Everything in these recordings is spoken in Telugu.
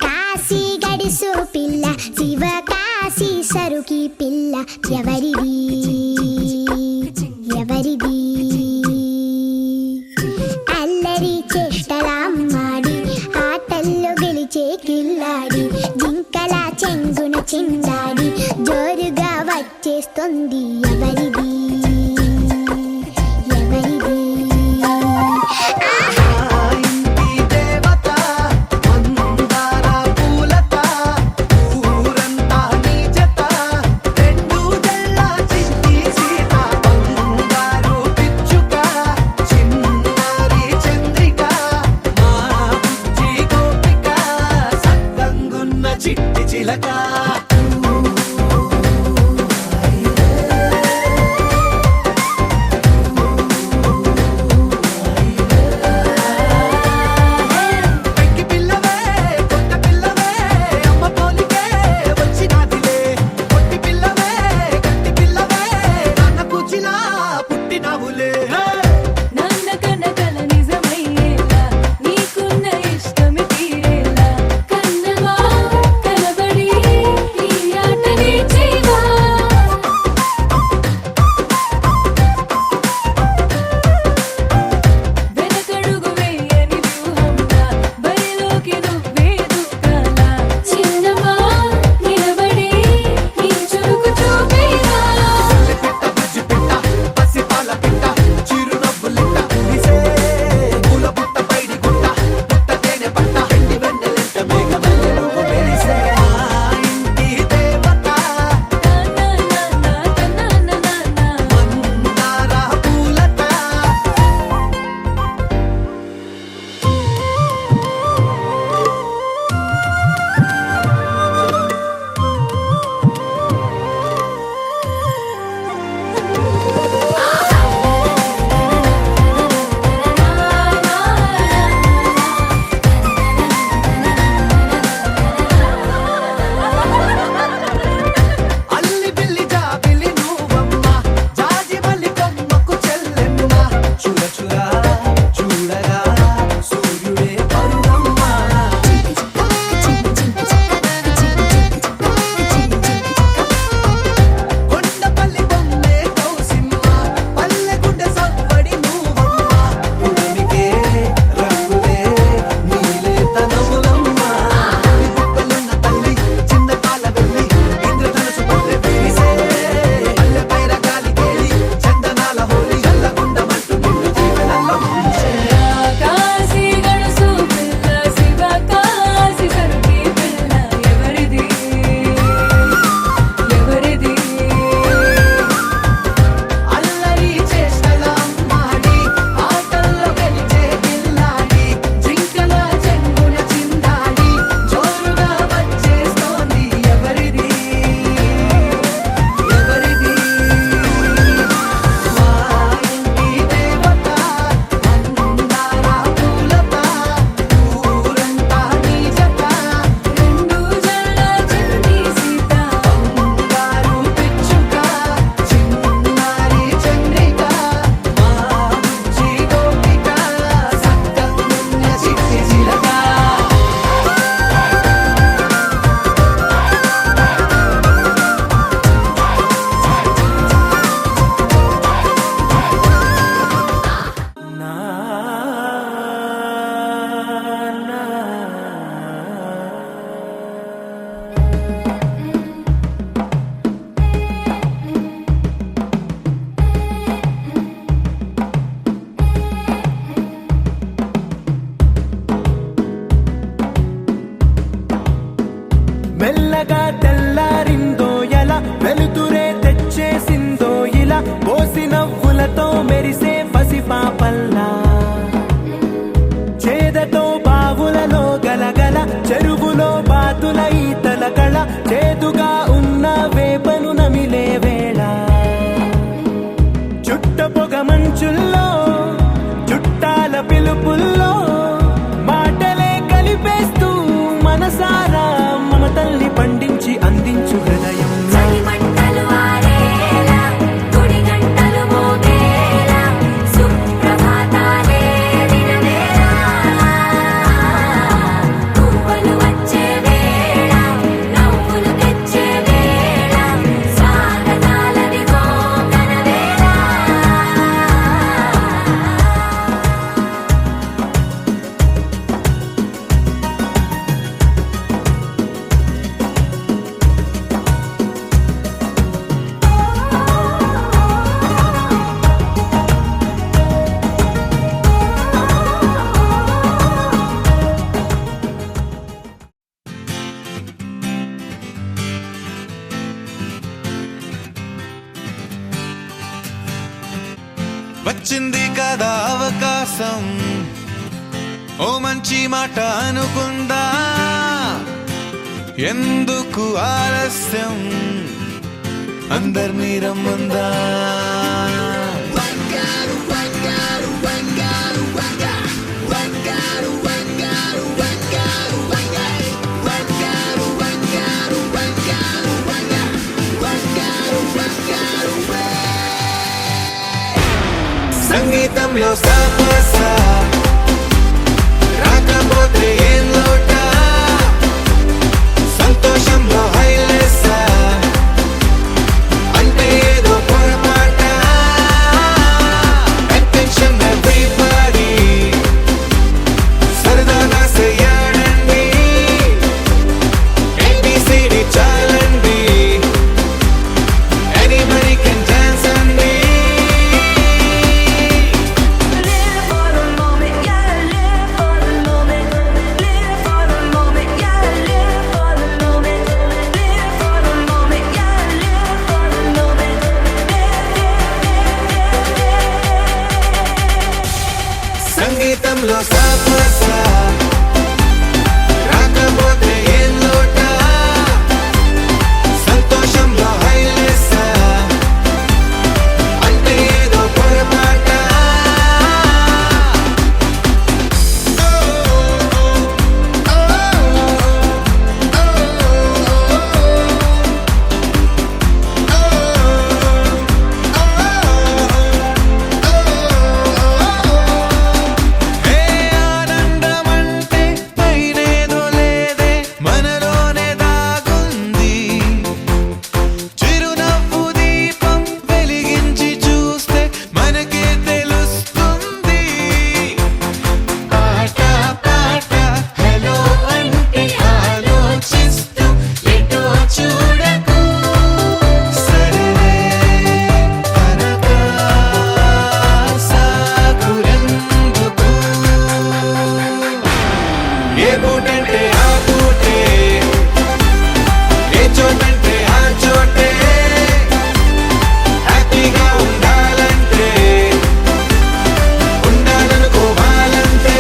కాశీ గడిసు పిల్ల శివకాశీ సరుకి పిల్ల ఎవరిది ఎవరిది అల్లరి చేష్టలామ్మాడి ఆటల్లో గెలిచే కిల్లాడి జింకల చెంగున చిందాడి జోరుగా వచ్చేస్తుంది ఎవరిది ఎవరిది మెల్లగా తెల్లారిందో ఎలా వెలుతురే తెచ్చేసిందో ఇలా పోసి నవ్వులతో మెరిసే పసిపాపల్లా చేదతో బావులలో గలగల చెరువులో బాతుల ఈతల కళ చేదుగా ఉన్న వేపను నమిలే వేళ చుట్ట పొగ మంచుల్లో చుట్టాల పిలుపుల్లో మాటలే కలిపేస్తూ మనసారా మమతల్ని పండించి అందించు హృదయం వచ్చింది కదా అవకాశం ఓ మంచి మాట అనుకుందా ఎందుకు ఆలస్యం అందర్నీ రమ్మందా సంగీతంలో సాపసా రాకపోతే ఏం లోట సంతోషంలో హైలెస్సా అంటే ఏదో పొరపాట అటెన్షన్ ఎవ్రీబడీ సరదాగా చెయ్యాడండి ABCD చాలండి anybody can dance అండి సంగీతంలో సాపసా రాకపోతే ఏం లోట సంతోషంలో హైలెస్సా అంటే ఏదో పొరపాట ఆనందమంటే పైనేదో లేదే మనలోనే దాగుంది చిరునవ్వు దీపం వెలిగించి చూస్తే మనకే తెలుస్తుంది ఆట పాట హలో అంటే ఆలోచిస్తూ ఎటో చూడకు సరే అనగా సాగురెందుకు ఏ పూటంటే ఆ పూటే ఏ చోటంటే ఆ చోటే హ్యాపీగా ఉండాలంటే ఉండాలనుకోవాలంటే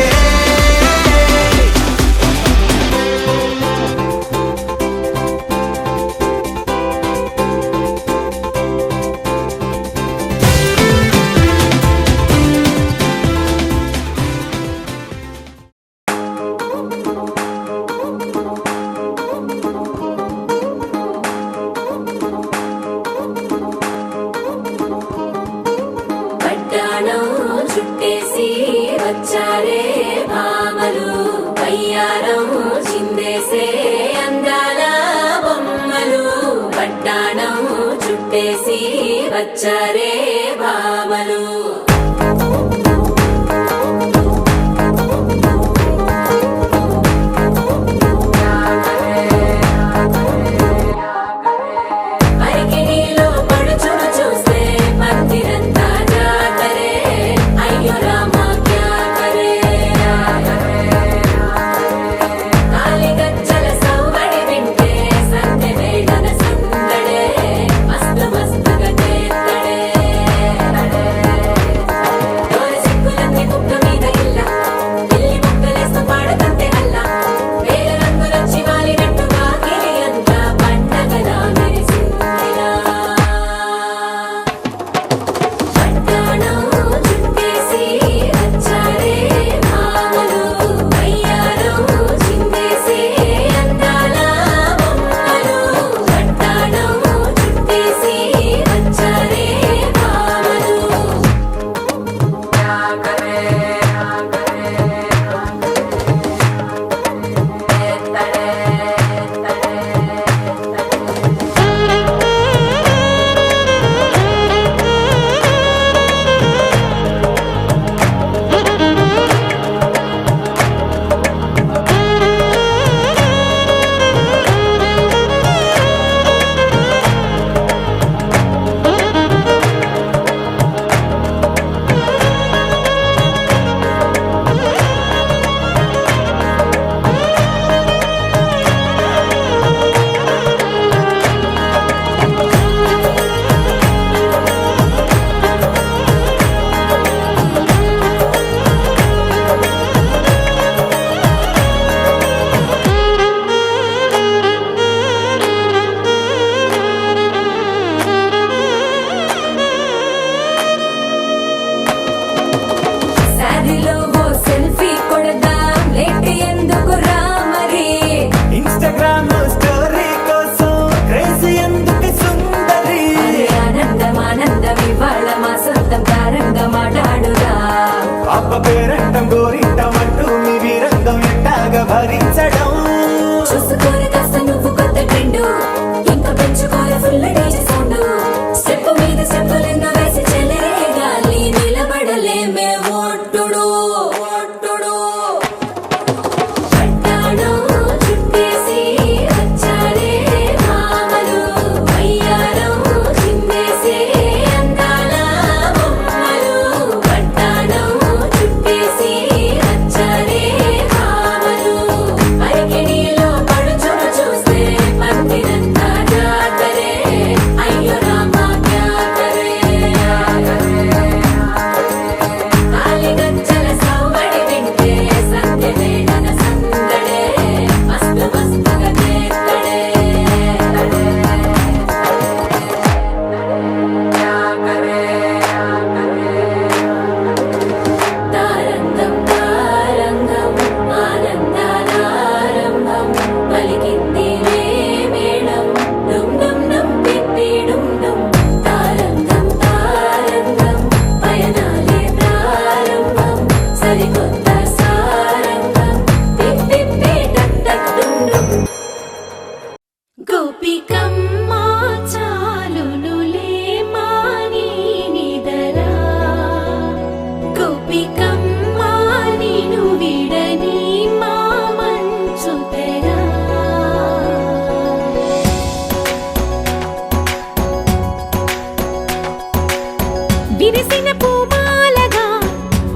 పట్టాణం చుట్టేసి వచ్చారే భామలు వయ్యారం చిందేసే అందాల బొమ్మలు పట్టాణం చుట్టేసి వచ్చారే భామలు అరికిణీలో పడుచును చూస్తే పందిరంతా జాతరే అయ్యో రామా క్యా కరే కాలిగజ్జల సవ్వడి వింటే నిండు ఇంకా పెంచుకోరు ఫుల్ డీజే సౌండ్ స్టెప్ మీద స్టెప్పులెన్నో వేసి చెలరేగాలి నిలబడలేమే ఒట్టుడు పట్టాణం చుట్టేసి వచ్చారే భామలు వయ్యారం చిందేసే అందాల బొమ్మలు పట్టాణం చుట్టేసి వచ్చారే భామలు పరికిణీలో పడుచును చూస్తే పందిరంతా జాతరే అయ్యో రామా క్యా కరే కాలిగజ్జల సవ్వడి వింటే సంధ్యవేళన సందడే మస్తు మస్తుగా నేత్తడే తారంగం తారంగం ఆనందానారంభం పలికింది రే మేళం డుమ్ డుమ్ డుమ్ పిప్పి డుమ్ డుమ్ తారంగం తారంగం పయనాలే ప్రారంభం సరికొత్త సారంగం పిప్పి టక్ టక్ డుమ్ డుమ్ గోపికమ్మ చాలునులే మాని నిదరా గోపికమ్మ నిను విడని మా మంచు తెరా విరిసిన పూమాలగా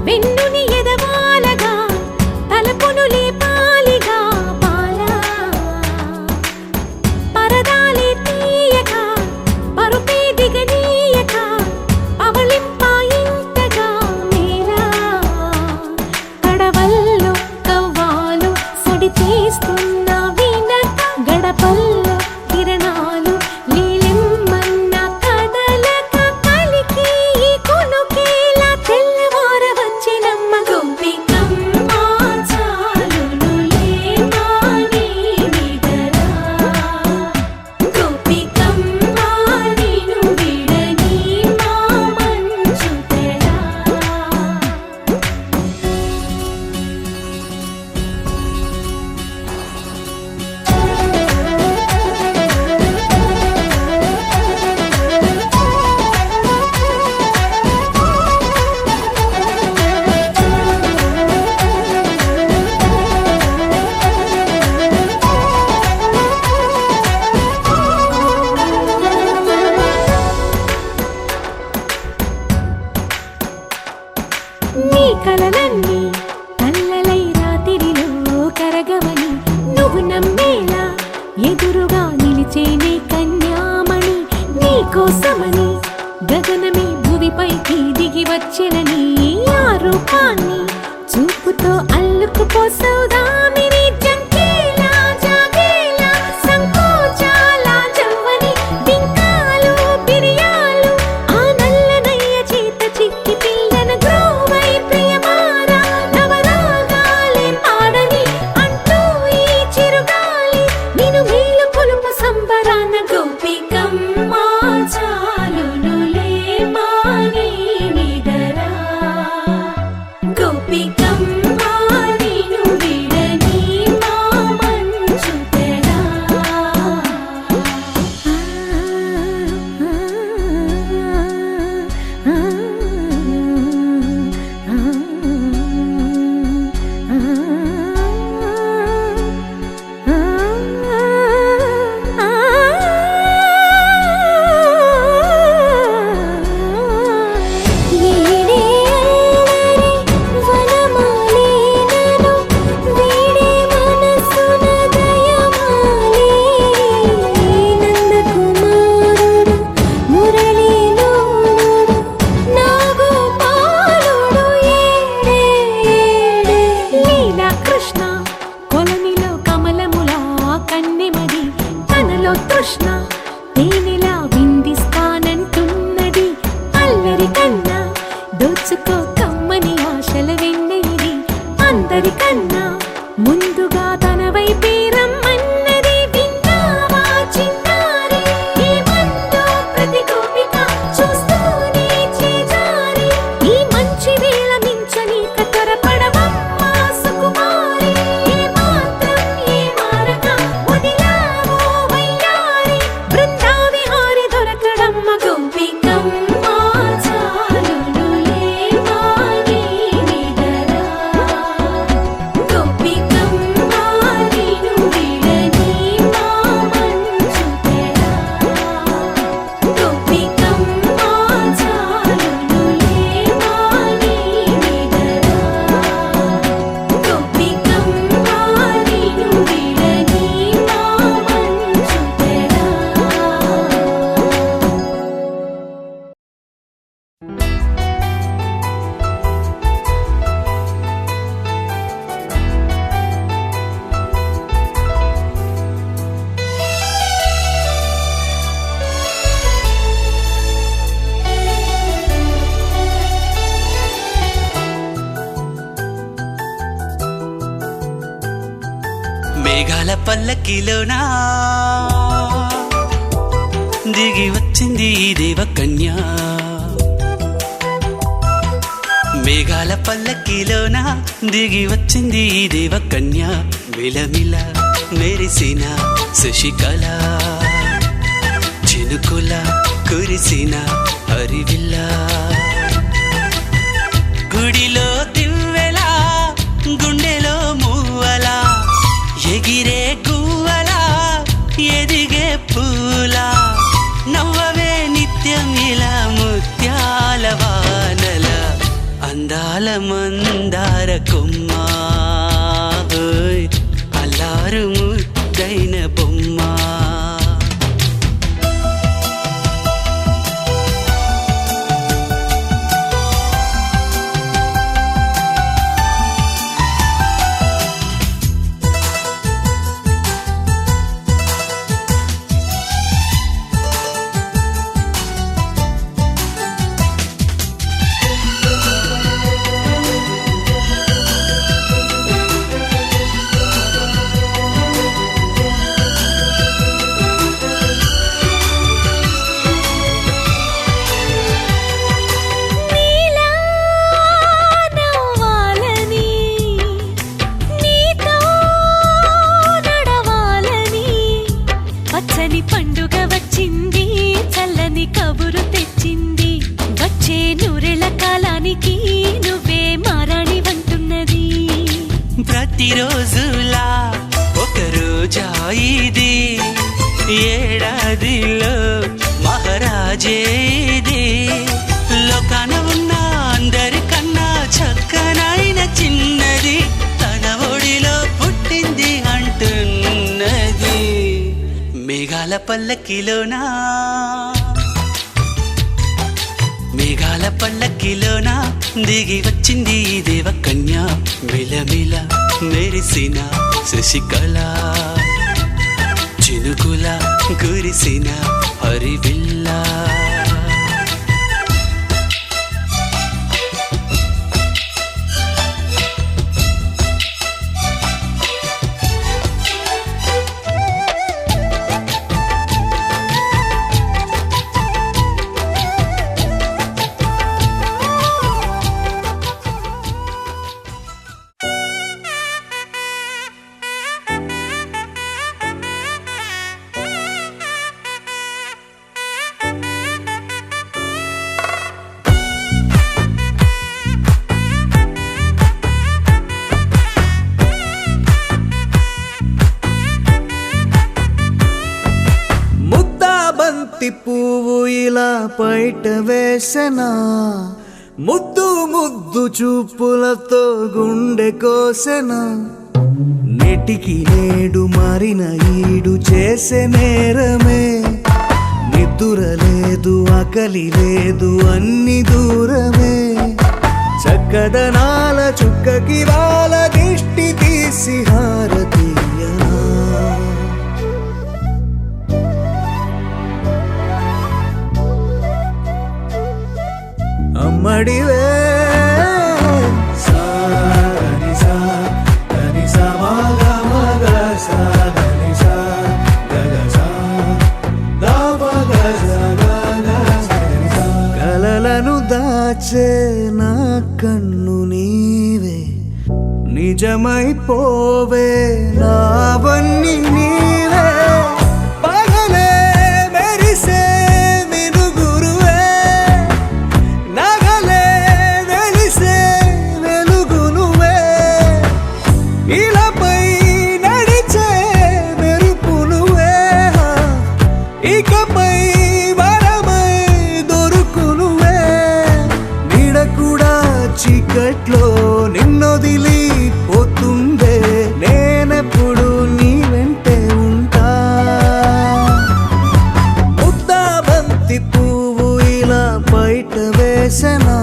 వెన్నుని ఎదవాలగా తలపును లేపాలిగా పాలా పరదాలే తీయక పరుపే దిగనీయక పవళింపాయింతగా మేలా కడవల్లో కవ్వాలు సడి చేస్తున్న వినక గడపల్లో కిరణాలు నీలిమ్మన్న కదలక కలికి ఈ కొనుకేలా తెల్లవార వచ్చినమ్మ గోపికమ్మ చాలునులే మాని నిదరా గోపికమ్మ నిను విడని మా మంచు తెరా నీ కలలన్నీ కల్లలై రాత్రిలో కరగవని నువ్వు నమ్మేలా ఎదురుగా నిలిచేనే కన్యామణి నీ కోసమని గగనమే భువిపైకి దిగి వచ్చెనని ఆ రూపాన్ని చూపుతో అల్లుకుపోసౌదామిని జంకేలా జాగేలా సంకోచాల జవ్వని బింకాలు బిరియాలు ఆ నల్లనయ్య చేత చిక్కి పిల్లన గ్రోవై ప్రియమారా నవరాగాలే పాడని అంటూ ఈ చిరుగాలి నిన్ను మేలు కొలుపు సంబరాన గోపికమ్మ చాలునులే మాని నిదరా గోపికమ్మ నిను విడని మా మంచు తెరా తృష్ణ తేనెలా విందిస్తానంటున్నది అల్లరి కన్నా దోచుకో కమ్మని ఆశల వెన్నెయిది అందరికన్నా ముందుగా తన వైపే రమ్మన్నది విన్నావా చిన్నారి ఈ మందో ప్రతి గోపిక చూస్తూనే చేజారి ఈ మంచి వేళ మించని కతరపడవమ్మా సుకుమారి ఏ మాత్రం ఏ మారక వదిలావో వయ్యారి మేఘాల పల్లకిలోనా దిగి వచ్చింది ఈ దేవకన్య. మేఘాల పల్లకిలోన దిగి వచ్చింది ఈ దేవకన్య. మిలమిల మెరిసిన శశికళ చినుకుల కురిసిన హరివిల్ల. గుడిలో దివ్వెలా గుండెలో మూవలా ఎగిరే గువ్వలా ఎదిగే పూలా నవ్వవే నిత్యం ఇలా ముత్యాల వానల అందాల మందార కొమ్మ ఓయ్ అల్లారు ముద్దైన బొమ్మ. పండుగ వచ్చింది చల్లని కబురు తెచ్చింది వచ్చే నూరెల కాలానికి నువ్వే మారాణి వంటున్నది. ప్రతిరోజులా ఒక రోజా ఇది ఏడాదిలో మహారాజే ఇది. లోకాన ఉన్న అందరికన్నా చక్కనైన చిన్నది తన ఒడిలో పుట్టింది అంటున్నది. మేఘాల పల్లకిలోనా మేఘాల పల్లకిలోనా దిగి వచ్చింది ఈ దేవకన్య. మిలమిల మెరిసిన శశికళ చినుకుల కురిసిన హరివిల్లా. పువ్వు ఇలా బయట వేసెనా ముద్దు ముద్దు చూపులతో గుండె కోసెనా. నెటికి నేడు మారిన ఈడు చేసే నేరమే నిద్ర లేదు ఆకలి లేదు అన్ని దూరమే. చక్కదనాల చుక్కకి వాళ్ళ దిష్టి తీసి హారతీయనా. అమ్మడివే కలలను దాచే నా కన్ను నీవే నిజమైపోవే నావన్నీ నీవే. పగలే మెరిసే మినుగురువే నగలే వెలిసే వెలుగు నువ్వే. ఇలాపై నడిచే మెరుపు నువ్వే ఇకపై వరమై దొరుకు నువ్వే. నీడ కూడా చీకట్లో నిన్నొదిలి పోతుందే నేనెప్పుడు నీ వెంటే ఉంటా. ముద్దా బంతి పువ్వు ఇలా బయట వేసెనా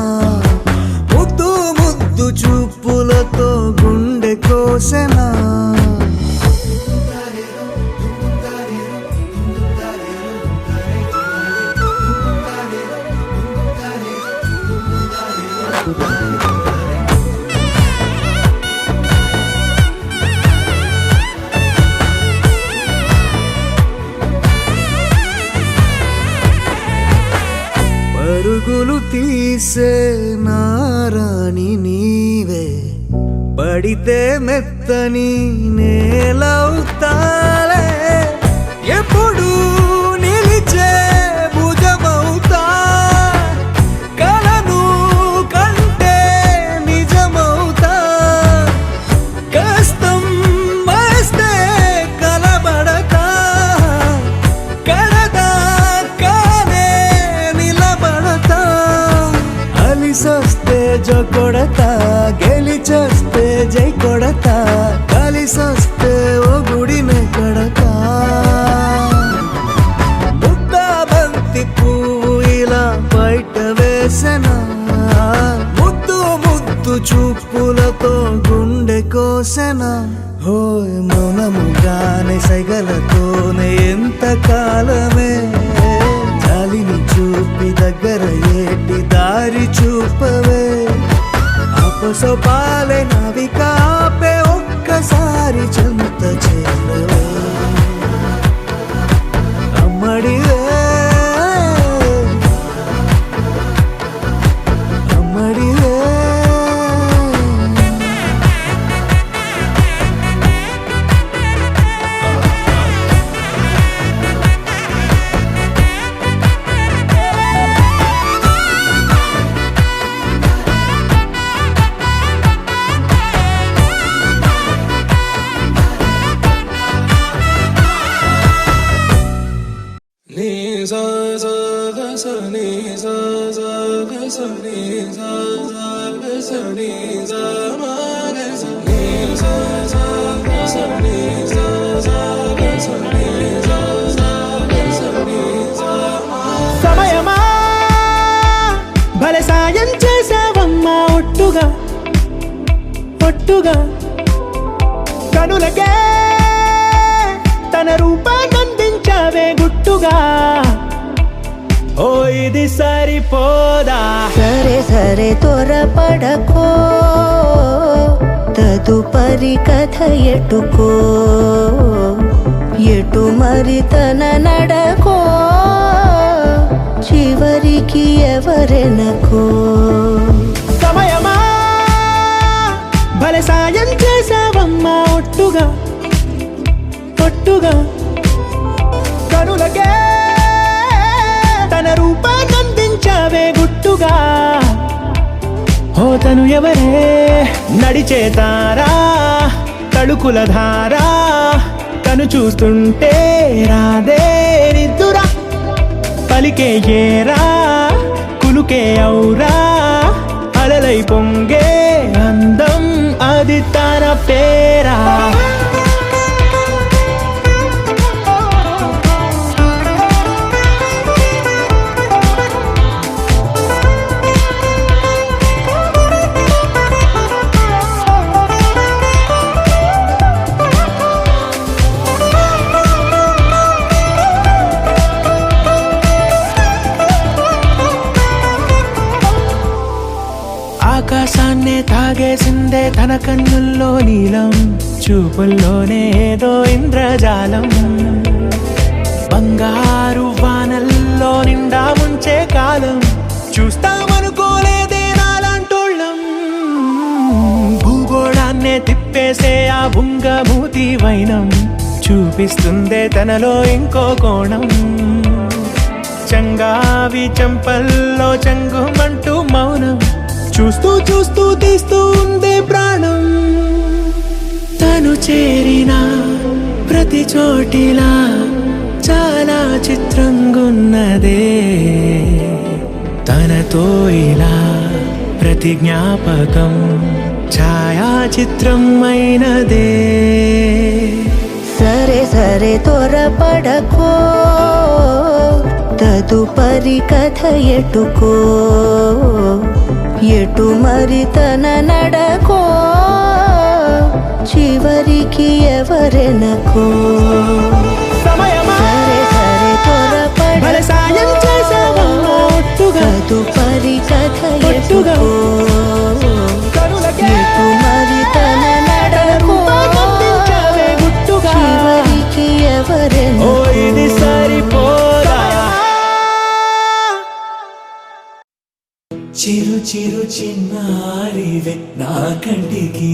ముద్దు ముద్దు చూపులతో గుండె కోసెనా. పరుగులు తీసే నారాణి నీవే, పడితే మెత్తని నేలవుతాలే, ఎప్పుడు నిలిచే భుజమవుతా, కలను కంటే నిజమవుతా, కష్టం వస్తే కలబడతా, కడదాకానే నిలబడతా, అలిసొస్తే జో కొడతా, గెలిచొస్తే జై కొడతా, కలిసొస్తే ఓ గుడినే కడతా. ముద్దా బంతి పువ్వు ఇలా బయట వేసెనా, ముద్దు ముద్దు చూపులతో గుండె కోసెనా, హోయ్ మౌనముగానే సైగలతోనే ఎంత కాలమే, జాలిని చూపి దగ్గర ఏటి దారి చూపవే, అపసోపాలే నవికాపే ఒక్కసారి చెంత చేరవే, అమ్మడివే అమ్మడివే. సమయమా భలే సాయం చేసావమ్మా ఒట్టుగా ఒట్టుగా, కనులకే తన రూపాన్నందించావే గుట్టుగా, ఓ ఇది సరిపోదా. సరే సరే త్వరపడకో, తదుపరి కథ ఎటుకో, ఎటు మరి తన నడకో, చివరికి ఎవరెనకో. సమయమా భలే సాయం చేసావమ్మా ఒట్టుగా ఒట్టుగా, కనులకే తన రూపాన్నందించావే గుట్టుగా, ఓ తను ఎవరే నడిచే తారా, తళుకుల ధారా, తను చూస్తుంటే రాదే నిద్దురా, పలికే ఏరా కులుకే ఔరా, అలలై పొంగే అందం అది తన పేరా. ఆకాశాన్నే తాగేసిందే తన కన్నుల్లో నీలం, చూపుల్లోనే ఏదో ఇంద్రజాలం, బంగారు వానల్లో నిండా ఉంచే కాలం, చూస్తామనుకోలేదే నాలాంటోళ్ళం, భూగోళాన్నే తిప్పేసే ఆ బుంగమూతి వైనం, చూపిస్తుందే తనలో ఇంకో కోణం, చంగావి చంపల్లో చంగుమంటూ మౌనం, చూస్తూ చూస్తూ తీస్తూ ఉందే ప్రాణం, తను చేరిన ప్రతి చోటిలా చాలా చిత్రంగున్నదే, తనతో ఇలా ప్రతి జ్ఞాపకం ఛాయాచిత్రం అయినదే. సరే సరే త్వరపడకో, తదుపరి కథ ఎటుకో, ఎటు మరి తన నడకో, చివరికి ఎవరెనకో. సమయమా సరే సరే త్వరపడకో, సాయం చేసావమ్మా ఒట్టుగా, తదుపరి కథ ఒట్టుగా, ఎటుకో, కనులకే ఎటు మరి తన నడకో, చివరికి ఎవరెనకో. ఓ ఇది సరిపో చిరు చిరు చిన్నారివే నా కంటికి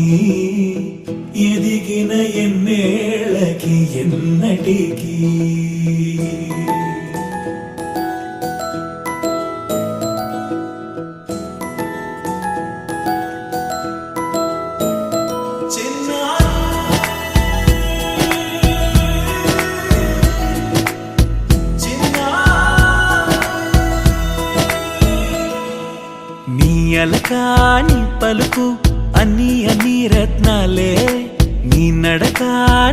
ఎదిగిన ఎన్నేళ్ళకి ఎన్నటికి అలకాని పలుకు అన్ని అన్ని రత్నాలే నీ నడక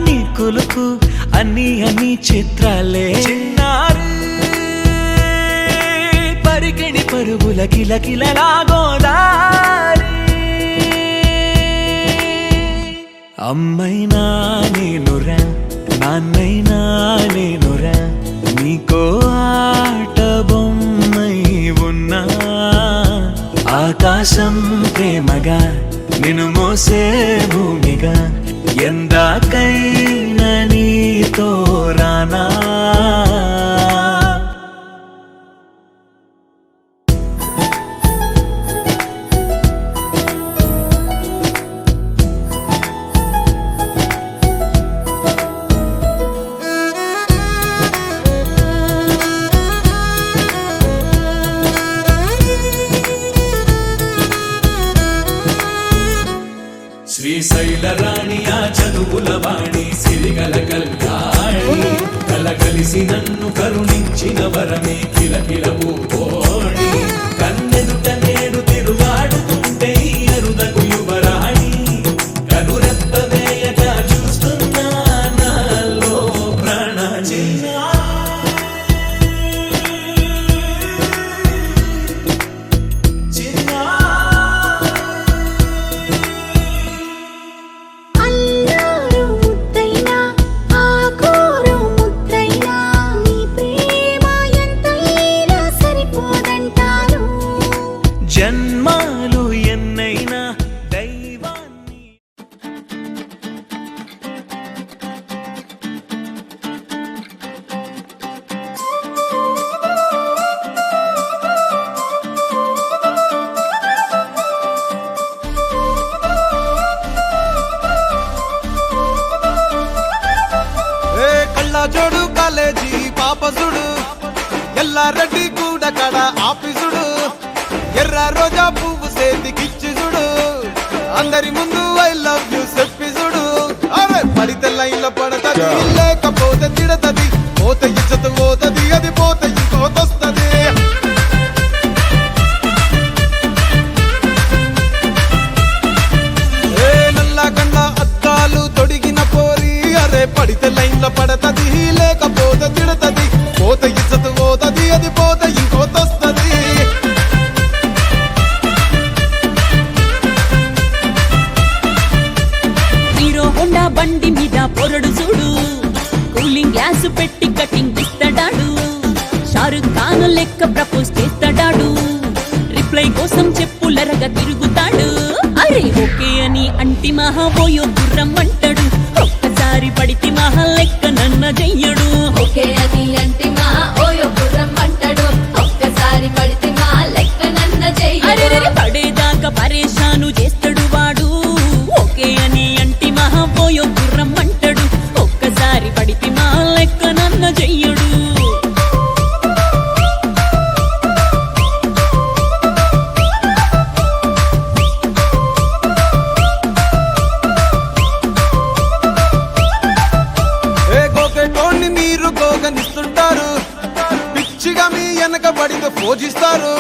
నీ కులుకు అన్ని అన్ని చిత్రాలే చిన్నారి పరికిణి పరుగుల కిలకిలలా గోదారి అమ్మైనా నేనురా నాన్నైనా నేనురా నీకో ఆట బొమ్మై ఉన్నా ఆకాశం ప్రేమగా నిన్ను మోసే భూమిగా ఎందాకైనా నీతో రానా శ్రీశైల రాణి ఆ చదువుల వాణి సిరిగల కళ్యాణి కలగలిసి నన్ను కరుణించిన వరమే కిలకిల పూకోణి కన్నెదుట నేడు తిరుగాడుతుంటే అరుదకు యువరాణి కనురెప్ప వేయక చూస్తున్నా నాలో ప్రాణ జన్మాలు ఎన్నైనా దైవాన్ని కళ్ళజోడు కాలేజీ పాపసుడు ఎల్లారెడ్డి కూడా కడ ఆఫీసుడు ఎర్ర రోజా పువ్వు సేతికిచ్చి చూడు అందరి ముందు ఐ లవ్ యూ చెప్పి చూడు అరే పడితే లైన్ల పడతది లేకపోతే తిడతది పోత ఇచ్చత పోతది అది పోత ఇంకోతొస్తది నల్ల కళ్ళ అద్దాలు తొడిగిన పోరి అరే పడితే లైన్ల పడతది లేకపోతే తిడతది పోత ఇచ్చత పోతది అది పోత ఇంకోతొస్తది హోండా బండి మీద పొరడు చూడు కూలింగ్ గ్లాస్ పెట్టి కటింగ్ ఇస్తాడాడు షారుఖ్ ఖాన్ లెక్క ప్రపోజ్ చేస్తాడాడు రిప్లై కోసం చెప్పులరగా తిరుగుతాడు అరే ఓకే అని అంటి మహా ఓయో గుర్రం అంటాడు ఒక్కసారి పడితే మహా లెక్క నన్న చెయ్యడు ఓకే అని అంటి మా ఓయో గుర్రం అంటాడు ఒక్కసారి పడితే మా లెక్క నన్న చెయ్యడు పడేదాకా పరేషాను చేస్తాడు వాడు ఓకే అని అంటి మహా ఓయో గుర్రం అంటాడు ఒక్కసారి పడితే మా లెక్క నన్న చెయ్యడు మీరు గోగనిస్తుంటారు పిచ్చిగా మీ వెనకబడితో పూజిస్తారు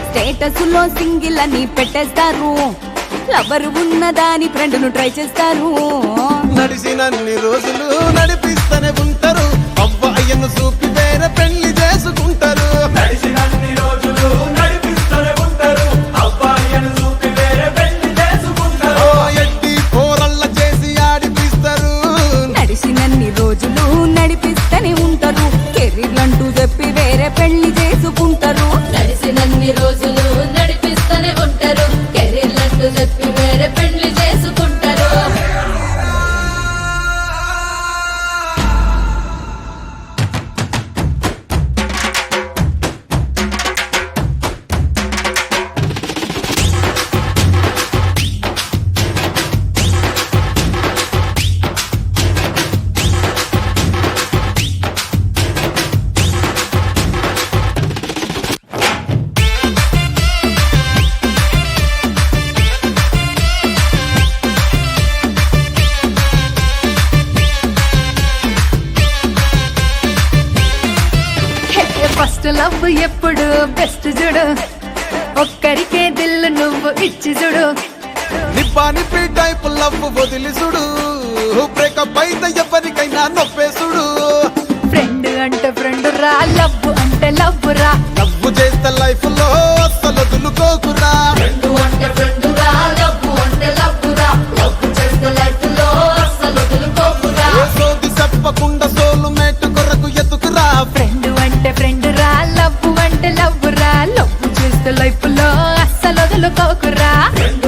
స్టేటస్ లో సింగిల్ అని పెట్టేస్తారు లవర్ ఉన్నదాని ఫ్రెండ్ ను ట్రై చేస్తారు నడిసినన్ని రోజులు నడిపిస్తూనే ఉంటారు అవ్వ అయ్యను చూపి వేరే పెళ్లి చేసుకుంటారు నడిచినన్ని రోజులు నడిపిస్తూనే ఉంటారు అబ్బాయిను చూపి వేరే పెళ్లి చేసుకుంటారు ఎట్టి పోరల్ల చేసి ఆడిపిస్తారు నడిచినన్ని రోజులు నడిపిస్తూనే ఉంటారు కెరీర్లంటూ చెప్పి వేరే పెళ్లి చేసుకుంటారు నడిసినన్ని రోజులు నడిపిస్తూనే ఉంటారు కెరీర్లంటూ చెప్పి వేరే పెళ్లి చేసుకుంటారు ఫస్ట్ లవ్ ఎప్పుడు బెస్ట్ చూడు ఒక్కరికే దిల్లు నువ్వు ఇచ్చి చూడు నిబ్బా నిప్పి టైప్ లవ్ వదిలి చూడు బ్రేకప్ అయితే ఎవరికైనా నొప్పేసుడు ఫ్రెండ్ అంటే ఫ్రెండ్ రా లవ్ అంటే లవ్ రా లవ్ చేస్తే లైఫ్ లో అస్సలు వదులుకోకురా ఏ సోది చెప్పకుండా సోలు మేటు కొరకు ఎత్తుకురా ఫ్రెండ్ అంటే ఫ్రెండ్ రా లవ్ అంటే లవ్ రా లవ్ చేస్తే లైఫ్ లో అస్సలు వదులుకోకురా ఫ్రెండ్